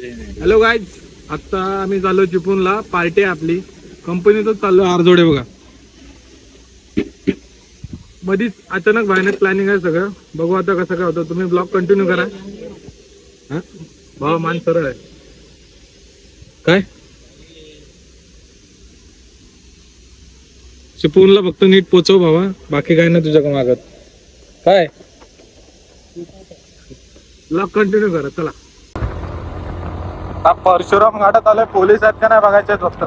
Hello guys, आता आम्ही चाललो चिपळूणला. पार्टी आहे आपली कंपनीतच चाललो. आरजोडे बघा. मधीच अचानक भयानक प्लॅनिंग आहे सगळं. बघू आता कसं काय होतं. तुम्ही ब्लॉग कंटिन्यू करा. भावा मान सरळ आहे काय. चिपळूणला फक्त नीट पोचव भावा, बाकी काय नाही तुझ्याकडे मागत. काय ब्लॉग कंटिन्यू करा. चला परशुराम घाटात आलोय. पोलीस आहेत का नाही बघायचे फक्त.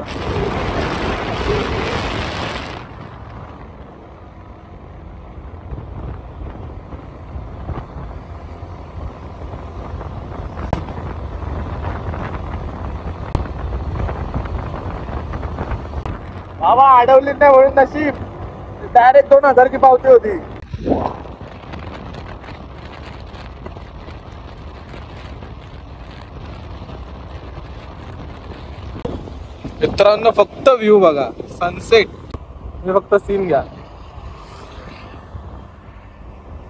बाबा अडवली नाही म्हणून नशीब. डायरेक्ट 2000 की पावती होती. मित्रांनो फक्त व्ह्यू बघा, सनसेट. हे फक्त सीन घ्या.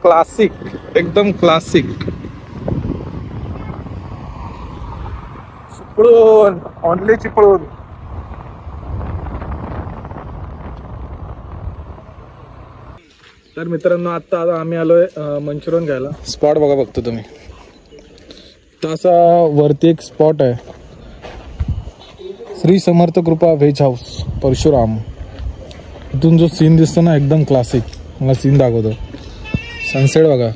क्लासिक, एकदम क्लासिक. चिपळूण, ओनली चिपळूण. तर मित्रांनो आता आम्ही आलोय मंचुरियन घ्यायला. स्पॉट बघा बघतो तुम्ही. तसा वरती एक स्पॉट आहे, श्री समर्थ कृपा व्हेज हाऊस परशुराम. इथून जो सीन दिसतो ना एकदम क्लासिक. मला सीन दाखवतो. सनसेट बघा.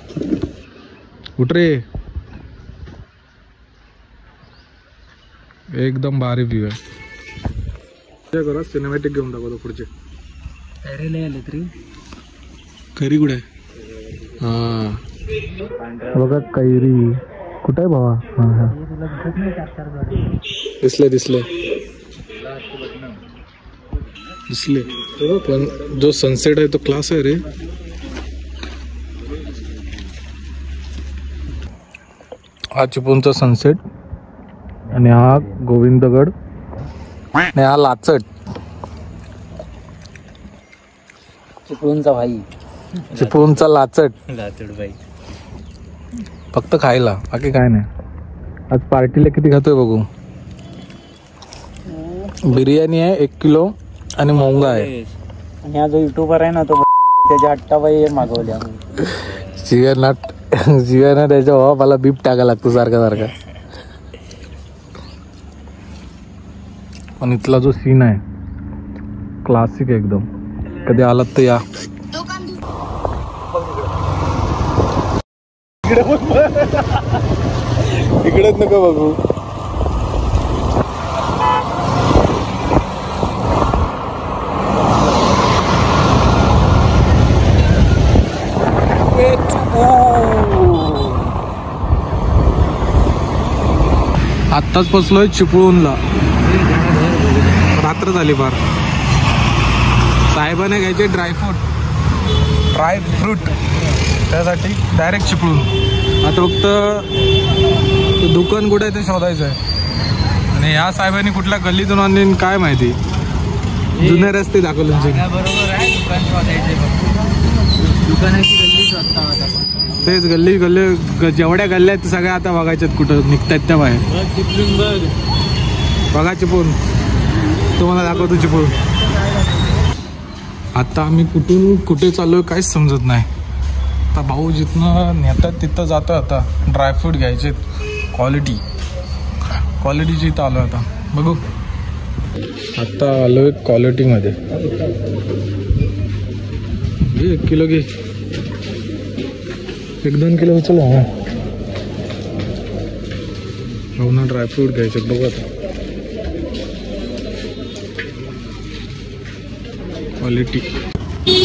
कुठे रे, एकदम भारी व्ह्यू आहे. करा सिनेमॅटिक घेऊन दाखवतो पुढचे. कैरी कुठे आहे? हा बघा कैरी कुठे आहे भावा. दिसले दिसले दिसले. पण जो सनसेट आहे तो क्लास आहे रे. हा चिपळूणचा सनसेट आणि हा गोविंदगड आणि हा लाचट. चिपळूणचा भाई, चिपळूणचा लाचट. लाचट भाई फक्त खायला, बाकी काय नाही. आज पार्टीला किती खातोय बघू. बिर्याणी आहे 1 किलो आणि मोंगा आहे. आणि हा जो युट्यूबर आहे ना तो त्याच्या 8 मागवल्या. जीवाना त्याच्या भावा मला बीप टाकायला लागतो सारखा सारखा. पण इथला जो सीन आहे क्लासिक एकदम. कधी आलात तर या. इकडेच नको बघू. आत्ताच पोचलोय चिपळूणला. रात्र झाली फार. साहेबाने घ्यायचे ड्रायफ्रूट त्यासाठी डायरेक्ट चिपळूण. आता फक्त दुकान कुठे आहे ते शोधायचं आहे. आणि ह्या साहेबांनी कुठल्या गल्लीतून आणले काय माहिती. जुने रस्ते दाखवले. बरोबर आहे, दुकान शोधायचे. दुकानाची गल्ली शोधता. तेच गल्ली जेवढ्या गल्ल्या आहेत सगळ्या आता बघायच्यात कुठं निघतायत त्या बाहेर. चिपळूण बघा चिपळूण. तुम्हाला दाखवतो चिपळूण. आता आम्ही कुठून कुठे चाललोय काहीच समजत नाही. आता भाऊ जिथनं नेतात तिथं जातो. आता ड्रायफ्रूट घ्यायचे क्वालिटीची इथं आलो. आता बघू. आता आलोय क्वालिटीमध्ये. 1 किलो घे. 1-2 किलो उचल भाऊ ना. ड्रायफ्रूट घ्यायचे बघू. आता क्वालिटी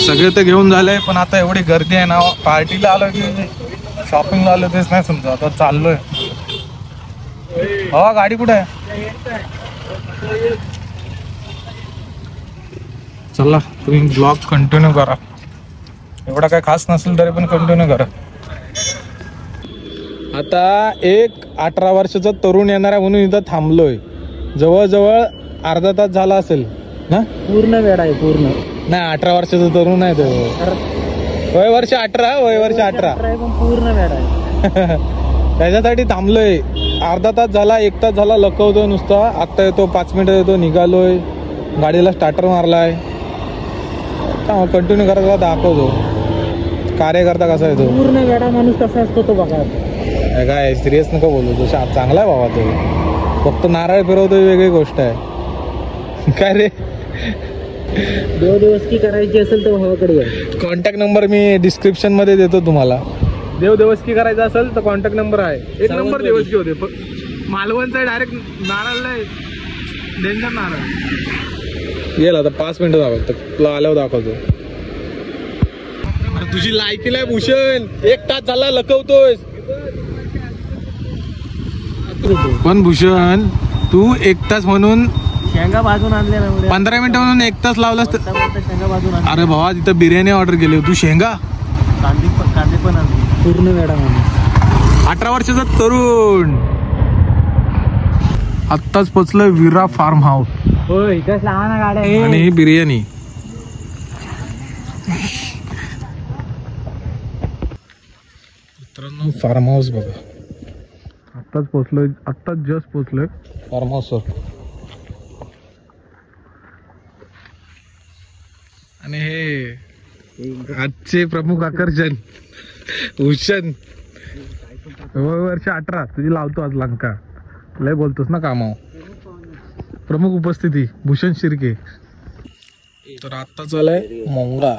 सगळे तर घेऊन झालंय. पण आता एवढी गर्दी आहे ना. पार्टीला आलो की शॉपिंगला आलो तेच नाही समजा. आता चाललोय. हो गाडी कुठे आहे. चला तुम्ही ब्लॉग कंटिन्यू करा. एवढा काय खास नसेल तरी पण कंटिन्यू करा. आता एक 18 वर्षाचा तरुण येणार आहे म्हणून इथं थांबलोय. जवळजवळ अर्धा तास झाला असेल ना. पूर्ण वेळ आहे. पूर्ण नाही 18 वर्षाचा तरुण आहे तो. वय वर्ष 18. पण पूर्ण वेळ आहे. त्याच्यासाठी थांबलोय. अर्धा तास झाला, 1 तास झाला लखवतोय नुसता. आत्ता येतो, 5 मिनिटं येतो, निघालोय, गाडीला स्टार्टर मारलाय. कंटिन्यू करत दाखवतो कार्यकर्ता कसा येतो. पूर्ण वेडा माणूस कसा असतो तो बघा. काय सिरियस नको बोलू, तो चांगला आहे बाबा. तो फक्त नारळ फिरवतो वेगळी गोष्ट आहे. काय रे, देवदेवस्की करायची असेल तर भावाकडे कॉन्टॅक्ट नंबर मी डिस्क्रिप्शन मध्ये देतो तुम्हाला. देवदेवस्की करायचं असेल तर कॉन्टॅक्ट नंबर आहे. 1 नंबर देवस्की होते. मालवणचा डायरेक्ट नारळला डेंजर नारळ. येईल आता 5 मिनिटं दाखवतो, तुला आल्यावर दाखवतो. तुझी लायकी नाही भूषण, 1 तास झाला लखवतोय. पण भूषण तू 1 तास म्हणून शेंगा भाजून आणले ना, 15 मिनिटं म्हणून 1 तास लावलास. शेंगा भाजून आणले. अरे भावा, तिथं बिर्याणी ऑर्डर केली, तू शेंगा. कांदे पण आणले. पूर्ण वेडा माणूस. 18 वर्षाचा तरुण आत्ताच पोचलोय विरा फार्म हाऊस. होय, इथेच लहान गाड्या आणि ही बिर्याणी. मित्रांनो, फार्म हाऊस बघा. आत्ताच पोचलोय, आत्ताच जस्ट पोचलोय फार्म हाऊसवर. आणि हे आजचे प्रमुख आकर्षण भूषण. वर्ष 18, तुझी लावतो आज लंका. लय बोलतोस ना कामावर. प्रमुख उपस्थिती भूषण शिर्के. तर आता चालाय मोंगा.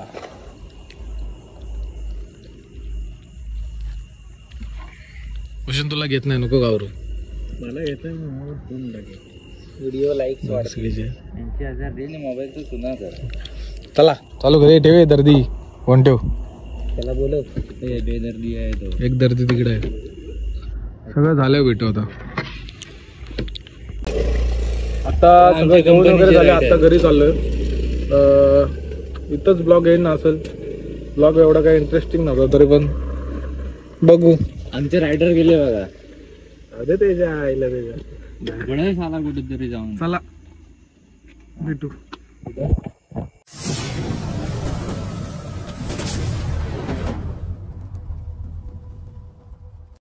भूषण तुला घेत नाही, नको गावरू. मला येतोय व्हिडिओ लाईक्स वाढले. मोबाईलचं सुना चला चालू करे. ठेवे दर्दी कोण ठेव. त्याला बोलव, बेदर्दी आहे तो. एक दर्दी तिकडे आहे. सगळं झालं भेटू आता. आता सगळं जेवण वगैरे झालं. आता घरी चाललोय. इथंच ब्लॉग येईन ना असेल. ब्लॉग एवढा काही इंटरेस्टिंग नव्हता, तरी पण बघू. आमचे रायडर गेले बघा. अरे त्याच्या आईला त्याच्या कुठेतरी जाऊन. चला भेटू.